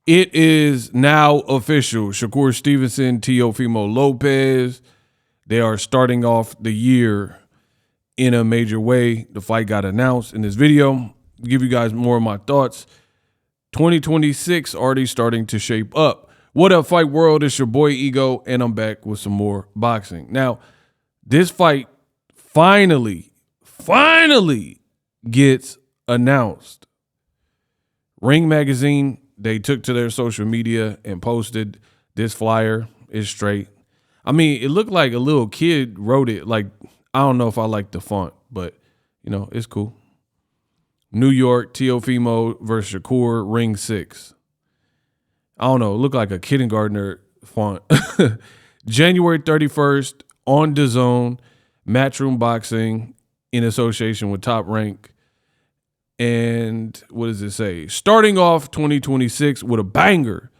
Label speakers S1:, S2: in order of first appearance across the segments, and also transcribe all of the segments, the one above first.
S1: It is now official. Shakur Stevenson, Teofimo Lopez, they are starting off the year in a major way. The fight got announced in this video. I'll give you guys more of my thoughts. 2026 already starting to shape up. What up, Fight World? It's your boy Ego, and I'm back with some more boxing. Now, this fight finally gets announced. Ring Magazine, they took to their social media and posted this flyer. Is straight. I mean, it looked like a little kid wrote it. Like, I don't know if I like the font, but, you know, it's cool. New York, Teofimo versus Shakur, Ring 6. I don't know. It looked like a kindergartner font. January 31st on DAZN, Matchroom Boxing in association with Top Rank. And what does it say? Starting off 2026 with a banger.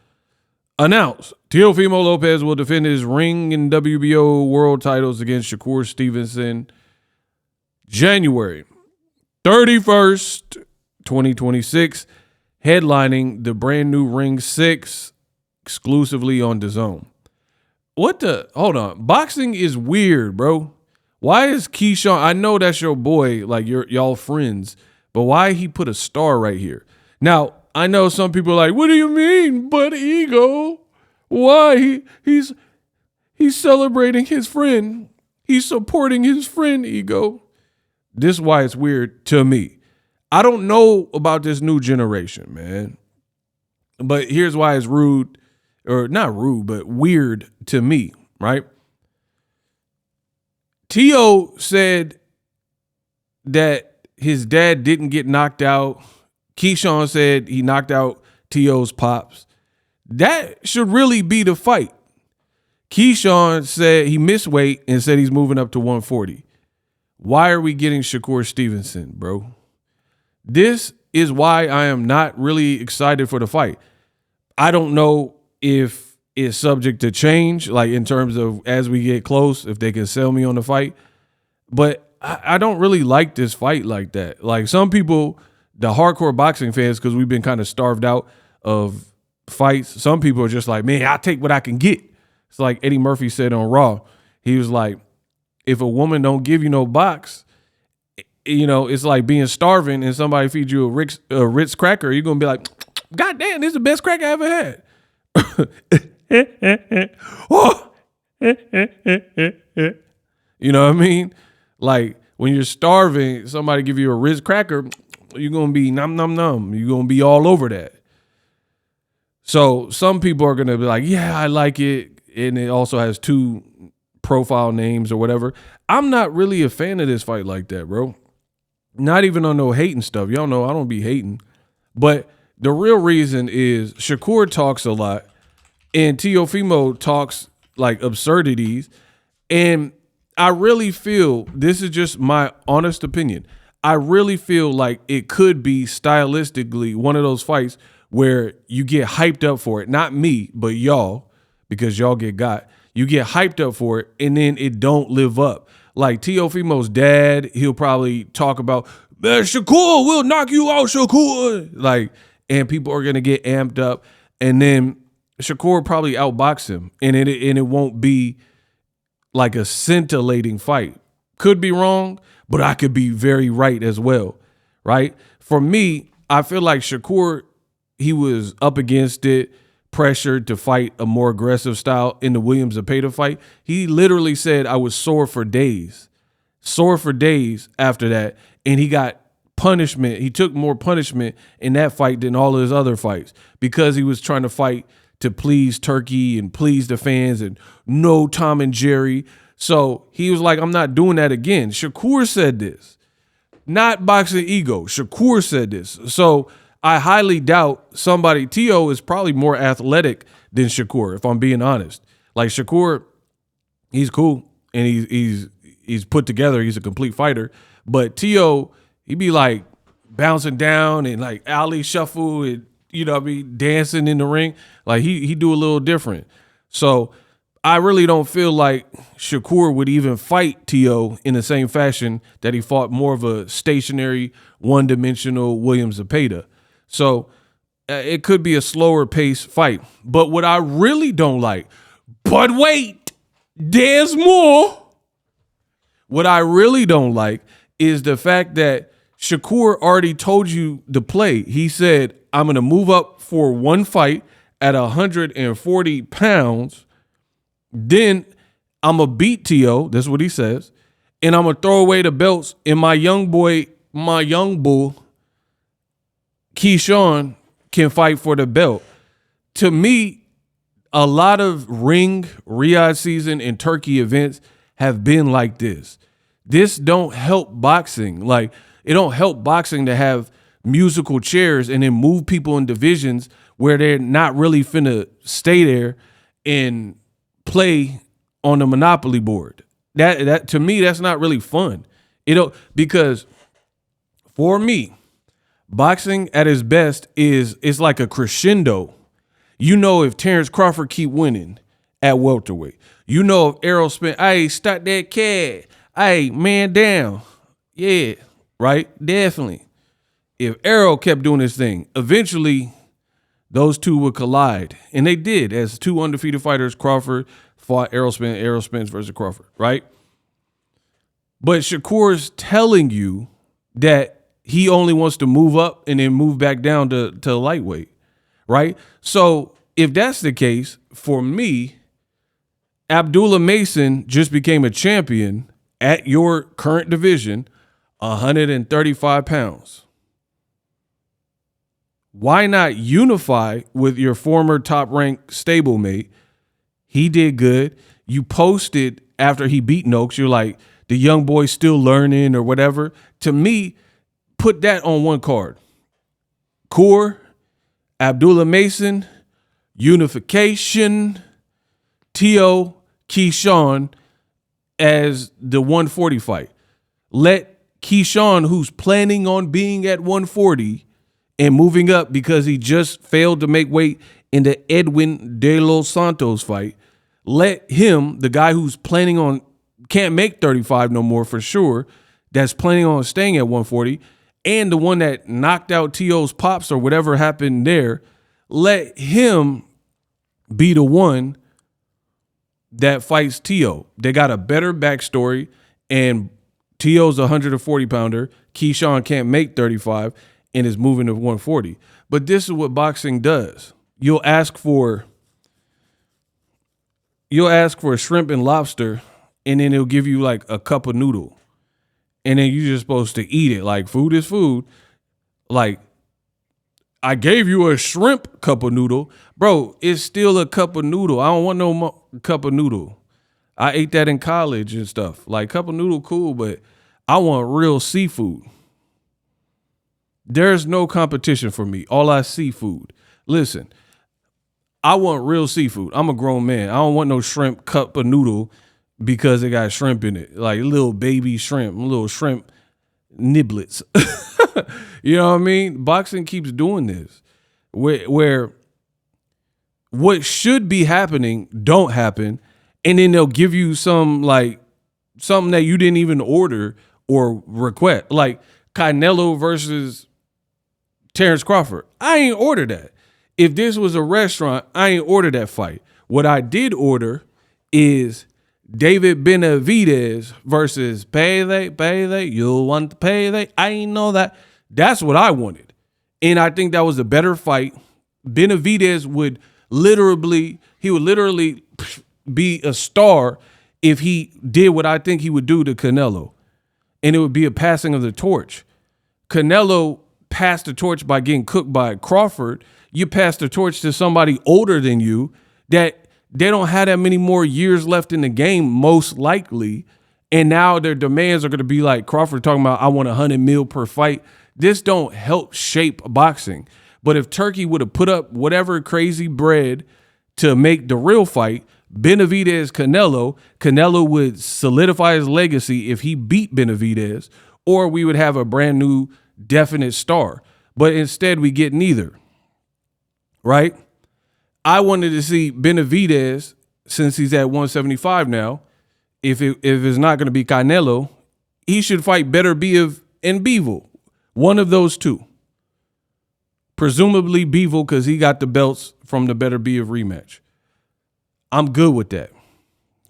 S1: Announced, Teofimo Lopez will defend his ring and WBO world titles against Shakur Stevenson January 31st, 2026, headlining the brand new Ring 6 exclusively on DAZN. What the? Hold on. Boxing is weird, bro. Why is Keyshawn? I know that's your boy, like y'all friends, but why he put a star right here? Now, I know some people are like, what do you mean, but Ego? Why? He's celebrating his friend. He's supporting his friend, Ego. This is why it's weird to me. I don't know about this new generation, man. But here's why it's rude, or not rude, but weird to me, right? Tio said that his dad didn't get knocked out. Keyshawn said he knocked out Tio's pops. That should really be the fight. Keyshawn said he missed weight and said he's moving up to 140. Why are we getting Shakur Stevenson, bro? This is why I am not really excited for the fight. I don't know if it's subject to change, like in terms of as we get close, if they can sell me on the fight. But I don't really like this fight like that. Like some people, the hardcore boxing fans, because we've been kind of starved out of fights, some people are just like, man, I'll take what I can get. It's like Eddie Murphy said on Raw. He was like, if a woman don't give you no box, you know, it's like being starving and somebody feeds you a Ritz cracker. You're going to be like, God damn, this is the best cracker I ever had. Oh. You know what I mean? Like when you're starving, somebody give you a Ritz cracker, you're going to be nom, nom, nom. You're going to be all over that. So some people are going to be like, yeah, I like it. And it also has 2 profile names or whatever. I'm not really a fan of this fight like that, bro. Not even on no hating stuff. Y'all know I don't be hating. But the real reason is Shakur talks a lot and Teofimo talks like absurdities. And I really feel, this is just my honest opinion, I really feel like it could be stylistically one of those fights where you get hyped up for it. Not me, but y'all, because y'all get got. You get hyped up for it, and then it don't live up. Like Teofimo's dad, he'll probably talk about, man, Shakur will knock you out, Shakur. Like, and people are going to get amped up, and then Shakur probably outbox him, and it won't be like a scintillating fight. Could be wrong, but I could be very right as well, right? For me, I feel like Shakur, he was up against it, pressured to fight a more aggressive style in the Williams-Zepeda fight. He literally said, I was sore for days after that, and he got punishment. He took more punishment in that fight than all of his other fights because he was trying to fight to please Turkey and please the fans and no Tom and Jerry. So he was like, I'm not doing that again. Shakur said this, not Boxing Ego. Shakur said this. So I highly doubt somebody, Tio is probably more athletic than Shakur, if I'm being honest. Like Shakur, he's cool and he's put together. He's a complete fighter. But Tio, he be like bouncing down and like alley shuffle and, you know what I mean, dancing in the ring. Like he do a little different. So I really don't feel like Shakur would even fight Tio in the same fashion that he fought more of a stationary, one-dimensional Williams-Zepeda. So it could be a slower pace fight. But what I really don't like, but wait, there's more. What I really don't like is the fact that Shakur already told you the play. He said, I'm going to move up for one fight at 140 pounds. Then I'm going to beat T.O. That's what he says. And I'm going to throw away the belts. And my young bull, Keyshawn, can fight for the belt. To me, a lot of ring, Riyadh season, and Turkey events have been like this. This don't help boxing. Like, it don't help boxing to have musical chairs and then move people in divisions where they're not really finna stay there and play on the Monopoly board. That to me, that's not really fun. Because for me, boxing at its best it's like a crescendo. You know, if Terrence Crawford keep winning at welterweight, you know, if Errol Spence, hey, start that cat, hey, man down, yeah, right, definitely. If Errol kept doing his thing, eventually those two would collide, and they did. As two undefeated fighters, Crawford fought Errol Spence versus Crawford, right? But Shakur's telling you that he only wants to move up and then move back down to lightweight, right? So if that's the case, for me, Abdullah Mason just became a champion at your current division, 135 pounds. Why not unify with your former top-ranked stablemate? He did good. You posted after he beat Noakes, you're like, the young boy's still learning or whatever. To me, put that on one card. Core, Abdullah Mason, unification, T.O., Keyshawn as the 140 fight. Let Keyshawn, who's planning on being at 140 and moving up because he just failed to make weight in the Edwin De Los Santos fight, let him, the guy who's planning on, can't make 35 no more for sure, that's planning on staying at 140, and the one that knocked out T.O.'s pops or whatever happened there, let him be the one that fights T.O. They got a better backstory, and T.O.'s a 140-pounder. Keyshawn can't make 35 and is moving to 140. But this is what boxing does. You'll ask for shrimp and lobster, and then it'll give you like a cup of noodle. And then you're just supposed to eat it. Like, food is food. Like, I gave you a shrimp cup of noodle. Bro, it's still a cup of noodle. I don't want no cup of noodle. I ate that in college and stuff. Like, cup of noodle, cool, but I want real seafood. There's no competition for me. All I see food. Listen, I want real seafood. I'm a grown man. I don't want no shrimp cup of noodle because it got shrimp in it. Like little baby shrimp, little shrimp niblets. You know what I mean? Boxing keeps doing this. Where what should be happening don't happen, and then they'll give you something that you didn't even order or request. Like Canelo versus Terrence Crawford. I ain't ordered that. If this was a restaurant, I ain't ordered that fight. What I did order is David Benavidez versus Pele. You want the Pele? I ain't know that. That's what I wanted. And I think that was a better fight. Benavidez would literally be a star if he did what I think he would do to Canelo. And it would be a passing of the torch. Canelo passed the torch by getting cooked by Crawford. You pass the torch to somebody older than you that they don't have that many more years left in the game, most likely. And now their demands are going to be like Crawford talking about, I want $100 million per fight. This don't help shape boxing. But if Turkey would have put up whatever crazy bread to make the real fight, Benavidez Canelo would solidify his legacy if he beat Benavidez, or we would have a brand new definite star. But instead we get neither. Right? I wanted to see Benavidez, since he's at 175 now, if it's not going to be Canelo, he should fight Beterbiev and Bivol. One of those two. Presumably Bivol because he got the belts from the Better Be of rematch. I'm good with that.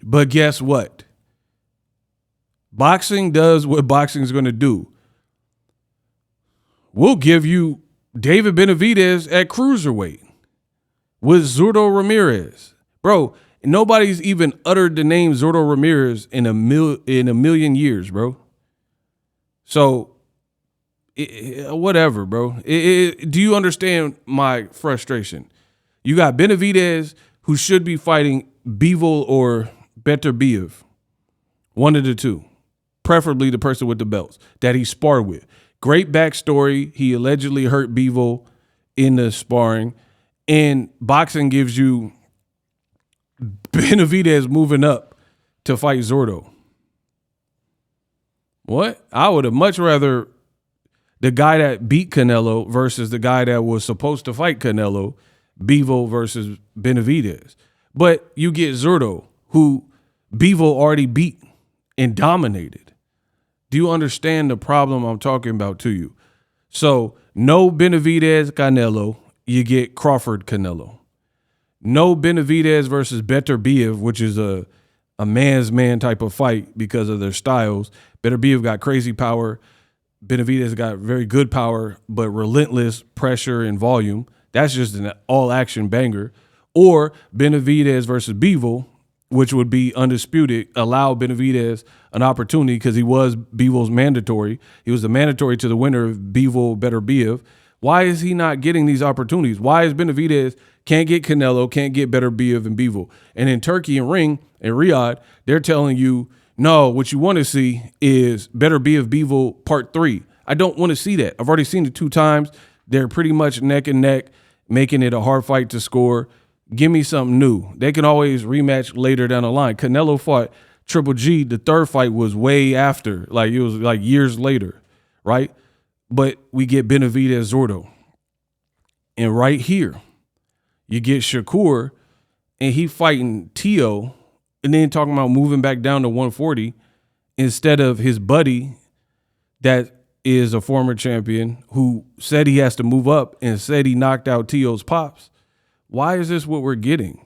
S1: But guess what? Boxing does what boxing is going to do. We'll give you David Benavidez at cruiserweight with Zurdo Ramirez. Bro, nobody's even uttered the name Zurdo Ramirez in a million years, bro. So, whatever, bro. Do you understand my frustration? You got Benavidez, who should be fighting Bivol or Beterbiev. One of the two. Preferably the person with the belts that he sparred with. Great backstory. He allegedly hurt Bivol in the sparring. And boxing gives you Benavidez moving up to fight Zurdo. What? I would have much rather the guy that beat Canelo versus the guy that was supposed to fight Canelo, Bivol versus Benavidez. But you get Zurdo, who Bivol already beat and dominated. Do you understand the problem I'm talking about to you? So no Benavidez Canelo, you get Crawford Canelo. No Benavidez versus Beterbiev, which is a man's man type of fight because of their styles. Beterbiev got crazy power. Benavidez got very good power, but relentless pressure and volume. That's just an all-action banger. Or Benavidez versus Bivol, which would be undisputed, allow Benavidez an opportunity because he was Bivol's mandatory. He was the mandatory to the winner of Bivol Beterbiev. Why is he not getting these opportunities? Why is Benavidez can't get Canelo, can't get Beterbiev and Bivol? And in Turkey and Ring and Riyadh, they're telling you, no, what you want to see is Beterbiev Bivol Part 3. I don't want to see that. I've already seen it 2 times. They're pretty much neck and neck, making it a hard fight to score. Give me something new. They can always rematch later down the line. Canelo fought Triple G. The third fight was way after. Like, it was like years later, right? But we get Benavidez Zurdo. And right here, you get Shakur, and he fighting Teo, and then talking about moving back down to 140 instead of his buddy that is a former champion who said he has to move up and said he knocked out Teo's pops. Why is this what we're getting?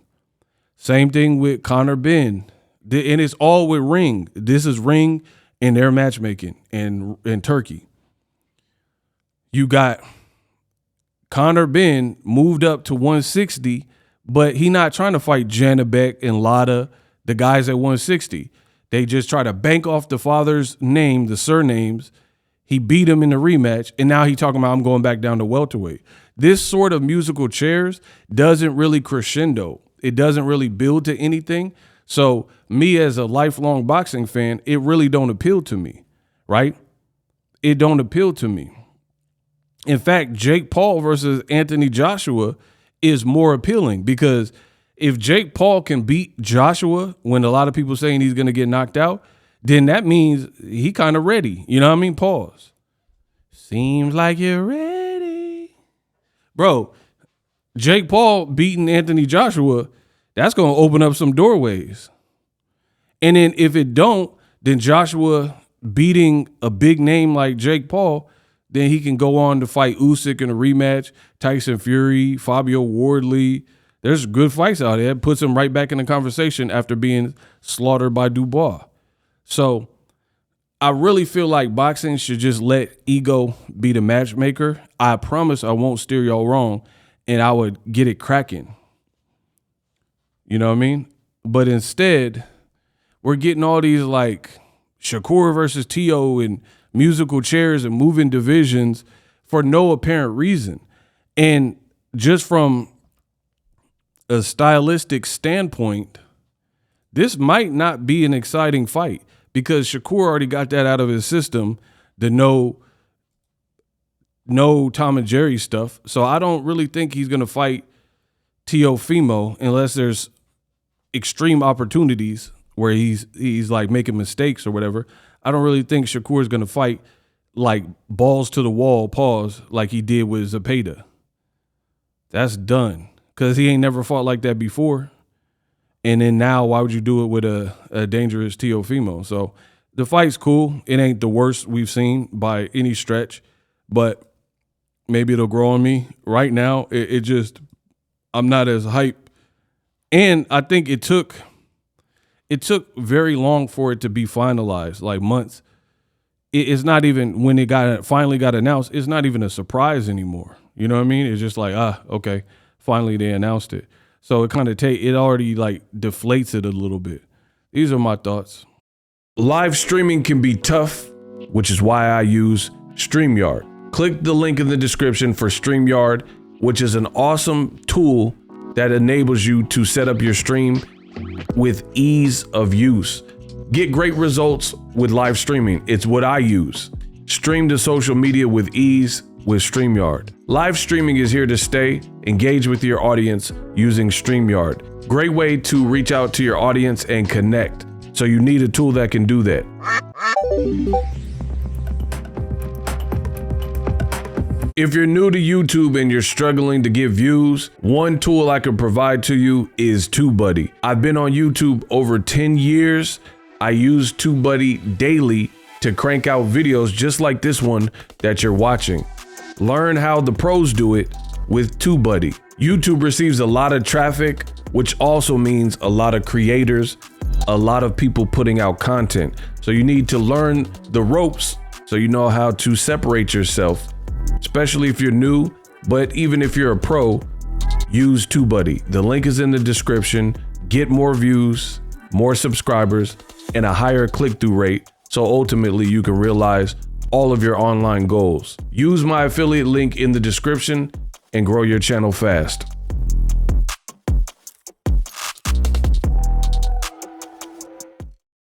S1: Same thing with Conor Benn. And it's all with Ring. This is Ring and their matchmaking in Turkey. You got Conor Benn moved up to 160, but he not trying to fight Janabek and Lada, the guys at 160. They just try to bank off the father's name, the surnames. He beat him in the rematch, and now he talking about I'm going back down to welterweight. This sort of musical chairs doesn't really crescendo. It doesn't really build to anything. So me as a lifelong boxing fan, it really don't appeal to me, right? It don't appeal to me. In fact, Jake Paul versus Anthony Joshua is more appealing because if Jake Paul can beat Joshua when a lot of people saying he's going to get knocked out, then that means he kind of ready. You know what I mean? Pause. Seems like you're ready. Bro, Jake Paul beating Anthony Joshua, that's going to open up some doorways. And then if it don't, then Joshua beating a big name like Jake Paul, then he can go on to fight Usyk in a rematch, Tyson Fury, Fabio Wardley. There's good fights out there. It puts him right back in the conversation after being slaughtered by Dubois. So I really feel like boxing should just let ego be the matchmaker. I promise I won't steer y'all wrong, and I would get it cracking. You know what I mean? But instead, we're getting all these like Shakur versus Teo and musical chairs and moving divisions for no apparent reason. And just from a stylistic standpoint, this might not be an exciting fight because Shakur already got that out of his system, the no Tom and Jerry stuff. So I don't really think he's going to fight Teofimo unless there's extreme opportunities where he's like making mistakes or whatever. I don't really think Shakur is going to fight like balls to the wall, pause, like he did with Zepeda. That's done because he ain't never fought like that before. And then now, why would you do it with a dangerous Teofimo? So the fight's cool. It ain't the worst we've seen by any stretch, but maybe it'll grow on me. Right now, I'm not as hype. And I think it took very long for it to be finalized, like months. It's not even, when it finally got announced, it's not even a surprise anymore. You know what I mean? It's just like, okay, finally they announced it. So it already like deflates it a little bit. These are my thoughts. Live streaming can be tough, which is why I use StreamYard. Click the link in the description for StreamYard, which is an awesome tool that enables you to set up your stream with ease of use. Get great results with live streaming. It's what I use. Stream to social media with ease with StreamYard. Live streaming is here to stay. Engage with your audience using StreamYard. Great way to reach out to your audience and connect. So you need a tool that can do that. If you're new to YouTube and you're struggling to get views, one tool I can provide to you is TubeBuddy. I've been on YouTube over 10 years. I use TubeBuddy daily to crank out videos just like this one that you're watching. Learn how the pros do it with TubeBuddy. YouTube receives a lot of traffic, which also means a lot of creators, a lot of people putting out content. So you need to learn the ropes so you know how to separate yourself, especially if you're new, but even if you're a pro, use TubeBuddy. The link is in the description. Get more views, more subscribers, and a higher click-through rate, so ultimately you can realize all of your online goals. Use my affiliate link in the description and grow your channel fast.